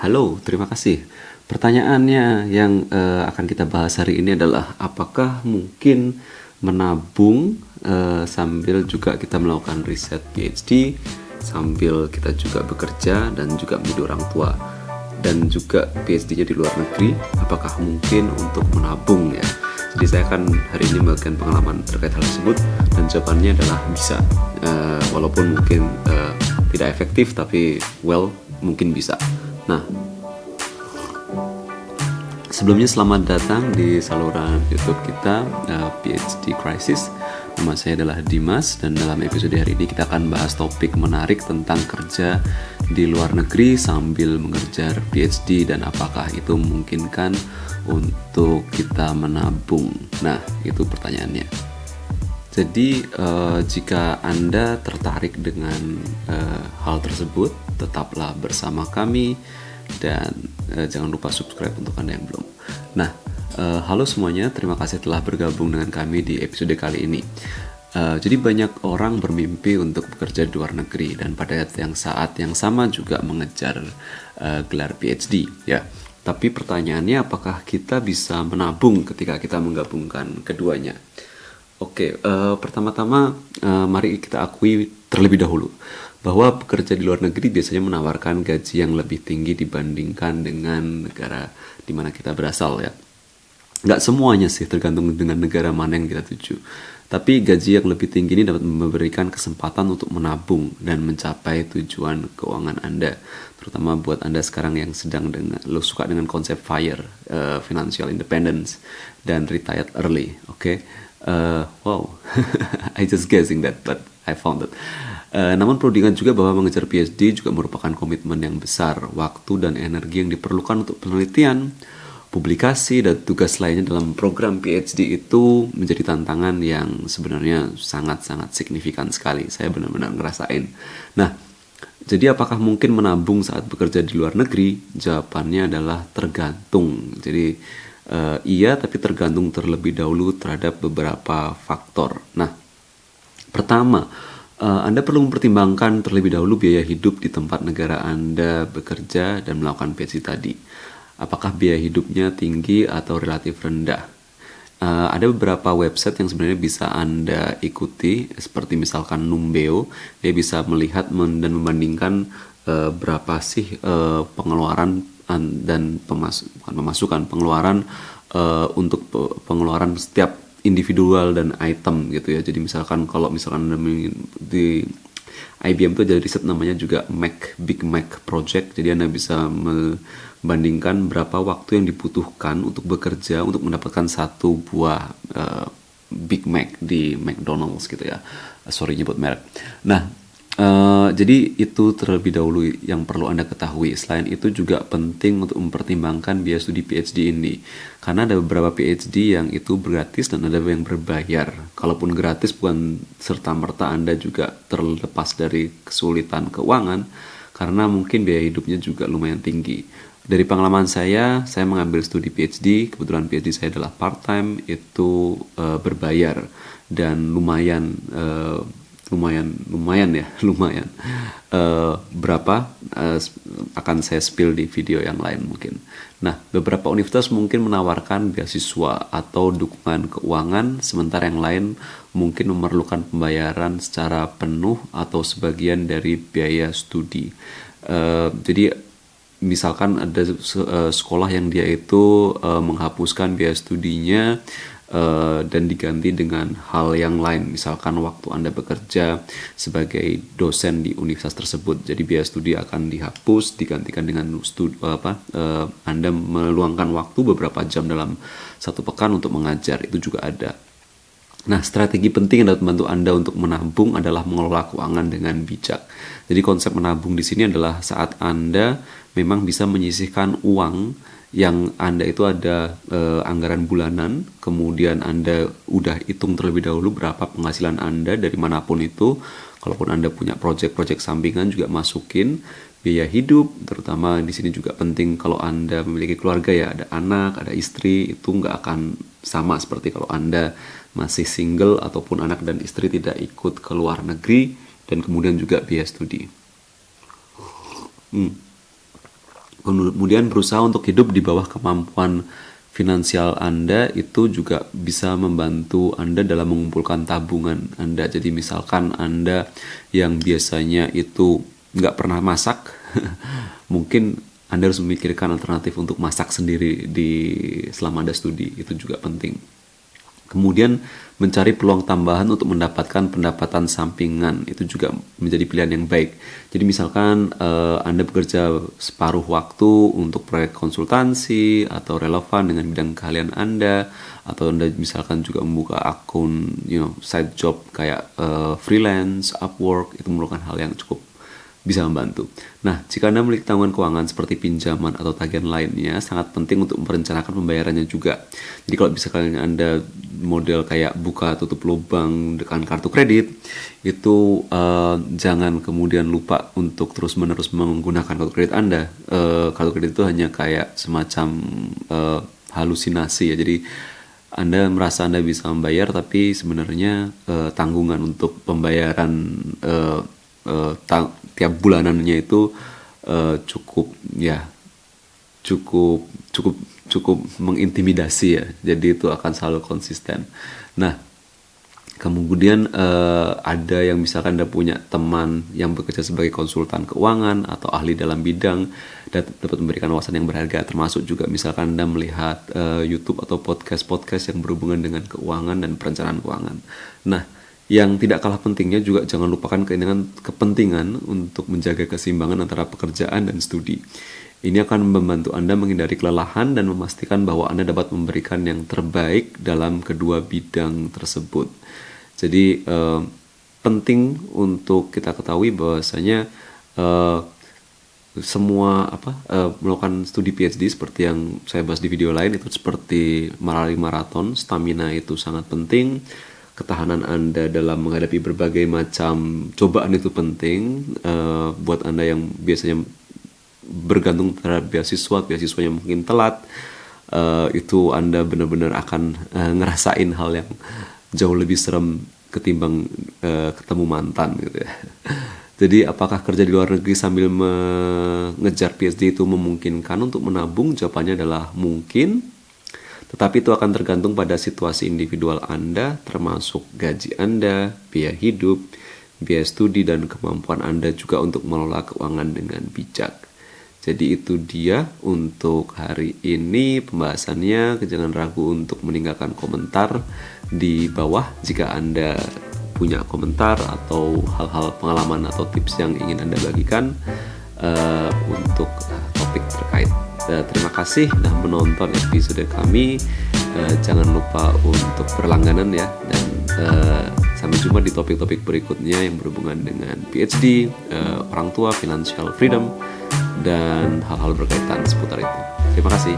Halo, terima kasih. Pertanyaannya yang akan kita bahas hari ini adalah apakah mungkin menabung sambil juga kita melakukan riset PhD, sambil kita juga bekerja dan juga menjadi orang tua, dan juga PhD-nya di luar negeri, apakah mungkin untuk menabung ya? Jadi saya akan hari ini membagikan pengalaman terkait hal tersebut dan jawabannya adalah bisa. Walaupun mungkin tidak efektif, tapi mungkin bisa. Nah, sebelumnya selamat datang di saluran YouTube kita, PhD Crisis. Nama saya adalah Dimas dan dalam episode hari ini kita akan bahas topik menarik tentang kerja di luar negeri sambil mengejar PhD dan apakah itu memungkinkan untuk kita menabung. Nah, itu pertanyaannya. Jadi jika Anda tertarik dengan hal tersebut, tetaplah bersama kami dan jangan lupa subscribe untuk Anda yang belum. Nah, halo semuanya, terima kasih telah bergabung dengan kami di episode kali ini. Jadi banyak orang bermimpi untuk bekerja di luar negeri dan pada saat yang sama juga mengejar gelar PhD ya. Tapi pertanyaannya apakah kita bisa menabung ketika kita menggabungkan keduanya? Pertama-tama mari kita akui terlebih dahulu bahwa pekerja di luar negeri biasanya menawarkan gaji yang lebih tinggi dibandingkan dengan negara di mana kita berasal ya. Nggak semuanya sih, tergantung dengan negara mana yang kita tuju. Tapi gaji yang lebih tinggi ini dapat memberikan kesempatan untuk menabung dan mencapai tujuan keuangan Anda. Terutama buat Anda sekarang yang sedang suka dengan konsep FIRE, financial independence, dan retired early, oke? I just guessing that, but I found it. Namun perlu diingat juga bahwa mengejar PhD juga merupakan komitmen yang besar, waktu dan energi yang diperlukan untuk penelitian, publikasi, dan tugas lainnya dalam program PhD itu menjadi tantangan yang sebenarnya sangat-sangat signifikan sekali. Saya benar-benar ngerasain. Nah, jadi apakah mungkin menabung saat bekerja di luar negeri? Jawabannya adalah tergantung. Jadi iya, tapi tergantung terlebih dahulu terhadap beberapa faktor. Nah, pertama, Anda perlu mempertimbangkan terlebih dahulu biaya hidup di tempat negara Anda bekerja dan melakukan PhD tadi. Apakah biaya hidupnya tinggi atau relatif rendah? Ada beberapa website yang sebenarnya bisa Anda ikuti, seperti misalkan Numbeo. Dia bisa melihat dan membandingkan berapa sih pengeluaran dan pengeluaran untuk pengeluaran setiap individual dan item gitu ya. Jadi misalkan kalau misalkan di IBM itu ada riset namanya juga Big Mac Project. Jadi Anda bisa membandingkan berapa waktu yang dibutuhkan untuk bekerja untuk mendapatkan satu buah Big Mac di McDonald's gitu ya. Sorry nyebut merek. Nah, jadi itu terlebih dahulu yang perlu Anda ketahui. Selain itu juga penting untuk mempertimbangkan biaya studi PhD ini. Karena ada beberapa PhD yang itu gratis dan ada yang berbayar. Kalaupun gratis bukan serta-merta Anda juga terlepas dari kesulitan keuangan, karena mungkin biaya hidupnya juga lumayan tinggi. Dari pengalaman saya mengambil studi PhD, kebetulan PhD saya adalah part-time, itu berbayar dan lumayan berapa akan saya spill di video yang lain mungkin. Nah, beberapa universitas mungkin menawarkan beasiswa atau dukungan keuangan, sementara yang lain mungkin memerlukan pembayaran secara penuh atau sebagian dari biaya studi. Jadi misalkan ada sekolah yang dia itu menghapuskan biaya studinya dan diganti dengan hal yang lain, misalkan waktu Anda bekerja sebagai dosen di universitas tersebut. Jadi biaya studi akan dihapus, digantikan dengan Anda meluangkan waktu beberapa jam dalam satu pekan untuk mengajar. Itu juga ada. Nah, strategi penting yang dapat membantu Anda untuk menabung adalah mengelola keuangan dengan bijak. Jadi konsep menabung di sini adalah saat Anda memang bisa menyisihkan uang yang Anda itu ada anggaran bulanan, kemudian Anda udah hitung terlebih dahulu berapa penghasilan Anda dari manapun itu. Kalaupun Anda punya proyek-proyek sampingan juga masukin biaya hidup, terutama di sini juga penting kalau Anda memiliki keluarga ya, ada anak, ada istri, itu nggak akan sama seperti kalau Anda masih single ataupun anak dan istri tidak ikut ke luar negeri, dan kemudian juga biaya studi. Kemudian berusaha untuk hidup di bawah kemampuan finansial Anda itu juga bisa membantu Anda dalam mengumpulkan tabungan Anda. Jadi misalkan Anda yang biasanya itu nggak pernah masak, mungkin Anda harus memikirkan alternatif untuk masak sendiri selama Anda studi, itu juga penting. Kemudian mencari peluang tambahan untuk mendapatkan pendapatan sampingan, itu juga menjadi pilihan yang baik. Jadi misalkan Anda bekerja separuh waktu untuk proyek konsultansi atau relevan dengan bidang keahlian Anda, atau Anda misalkan juga membuka akun side job kayak freelance, Upwork, itu merupakan hal yang cukup bisa membantu. Nah, jika Anda memiliki tanggungan keuangan seperti pinjaman atau tagihan lainnya, sangat penting untuk merencanakan pembayarannya juga. Jadi kalau misalkan Anda model kayak buka tutup lubang dengan kartu kredit, itu jangan kemudian lupa untuk terus-menerus menggunakan kartu kredit Anda. Kartu kredit itu hanya kayak semacam halusinasi ya. Jadi Anda merasa Anda bisa membayar, tapi sebenarnya tanggungan untuk pembayaran tiap bulanannya itu cukup mengintimidasi ya. Jadi itu akan selalu konsisten. Nah, kemudian ada yang misalkan Anda punya teman yang bekerja sebagai konsultan keuangan atau ahli dalam bidang dan dapat memberikan wawasan yang berharga, termasuk juga misalkan Anda melihat YouTube atau podcast yang berhubungan dengan keuangan dan perencanaan keuangan. Nah, yang tidak kalah pentingnya juga jangan lupakan kepentingan untuk menjaga keseimbangan antara pekerjaan dan studi. Ini akan membantu Anda menghindari kelelahan dan memastikan bahwa Anda dapat memberikan yang terbaik dalam kedua bidang tersebut. Jadi penting untuk kita ketahui bahwasanya semua melakukan studi PhD seperti yang saya bahas di video lain itu seperti melari maraton, stamina itu sangat penting. Ketahanan Anda dalam menghadapi berbagai macam cobaan itu penting. Buat Anda yang biasanya bergantung terhadap beasiswanya mungkin telat, itu Anda benar-benar akan ngerasain hal yang jauh lebih serem ketimbang ketemu mantan gitu ya. Jadi apakah kerja di luar negeri sambil mengejar PhD itu memungkinkan untuk menabung? Jawabannya adalah mungkin. Tetapi itu akan tergantung pada situasi individual Anda, termasuk gaji Anda, biaya hidup, biaya studi, dan kemampuan Anda juga untuk mengelola keuangan dengan bijak. Jadi itu dia untuk hari ini pembahasannya. Jangan ragu untuk meninggalkan komentar di bawah jika Anda punya komentar atau hal-hal pengalaman atau tips yang ingin Anda bagikan untuk topik terkait. Terima kasih sudah menonton episode kami. Jangan lupa untuk berlangganan ya, dan sampai jumpa di topik-topik berikutnya yang berhubungan dengan PhD, orang tua, financial freedom, dan hal-hal berkaitan seputar itu. Terima kasih.